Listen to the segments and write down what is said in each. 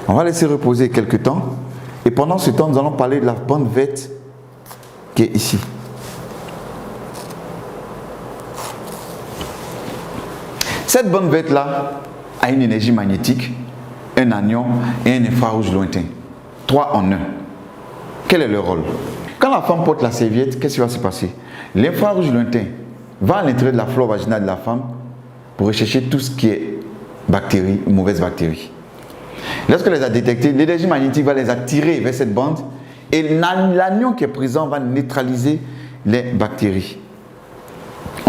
On va laisser reposer quelques temps. Et pendant ce temps, nous allons parler de la bande verte qui est ici. Cette bande verte-là a une énergie magnétique, un anion et un infrarouge lointain. 3 en 1. Quel est le rôle? Quand la femme porte la serviette, qu'est-ce qui va se passer? L'infrarouge lointain va à l'intérieur de la flore vaginale de la femme pour rechercher tout ce qui est bactéries, mauvaises bactéries. Lorsqu'elle les a détectées, l'énergie magnétique va les attirer vers cette bande et l'anion qui est présent va neutraliser les bactéries.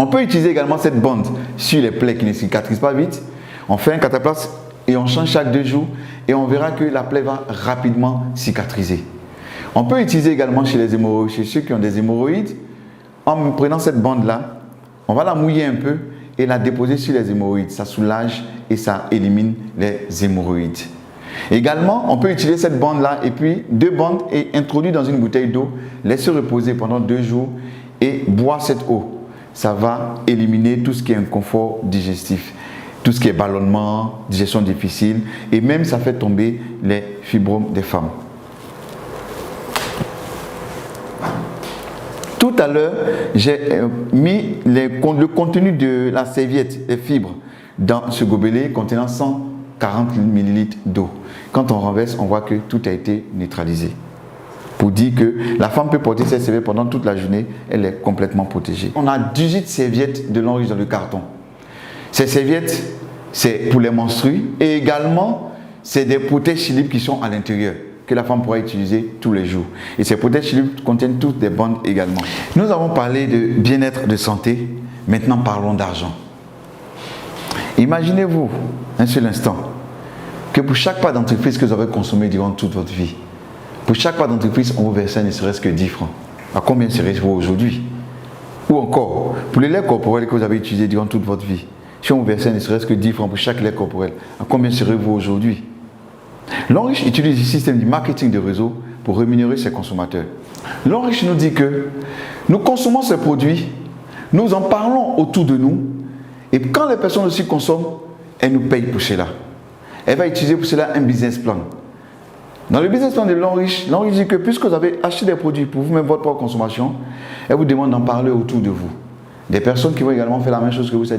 On peut utiliser également cette bande sur les plaies qui ne cicatrisent pas vite. On fait un cataplasme et on change chaque 2 jours et on verra que la plaie va rapidement cicatriser. On peut utiliser également chez les hémorroïdes, chez ceux qui ont des hémorroïdes. En prenant cette bande-là, on va la mouiller un peu et la déposer sur les hémorroïdes. Ça soulage et ça élimine les hémorroïdes. Également, on peut utiliser cette bande-là et puis 2 bandes et introduire dans une bouteille d'eau, laisser reposer pendant 2 jours et boire cette eau. Ça va éliminer tout ce qui est inconfort digestif, tout ce qui est ballonnement, digestion difficile et même ça fait tomber les fibromes des femmes. Tout à l'heure, j'ai mis le contenu de la serviette, les fibres, dans ce gobelet contenant 140 ml d'eau. Quand on renverse, on voit que tout a été neutralisé. Pour dire que la femme peut porter cette serviette pendant toute la journée, elle est complètement protégée. On a 18 serviettes de Lanriche dans le carton. Ces serviettes, c'est pour les menstrues et également, c'est des protège-slip qui sont à l'intérieur, que la femme pourra utiliser tous les jours. Et ces protège-slip contiennent toutes des bandes également. Nous avons parlé de bien-être, de santé. Maintenant, parlons d'argent. Imaginez-vous, un seul instant, que pour chaque pas d'entreprise que vous avez consommé durant toute votre vie, pour chaque pas d'entreprise, on vous versait ne serait-ce que 10 francs. À combien serait-vous aujourd'hui? Ou encore, pour les laits corporels que vous avez utilisés durant toute votre vie, si on vous versait ne serait-ce que 10 francs pour chaque lait corporel, à combien serez-vous aujourd'hui? Lanriche utilise le système du marketing de réseau pour rémunérer ses consommateurs. Lanriche nous dit que nous consommons ces produits, nous en parlons autour de nous, et quand les personnes aussi consomment, elles nous payent pour cela. Elle va utiliser pour cela un business plan. Dans le business plan de Lanriche dit que puisque vous avez acheté des produits pour vous-même votre propre consommation, elle vous demande d'en parler autour de vous. Des personnes qui vont également faire la même chose que vous, c'est-à-dire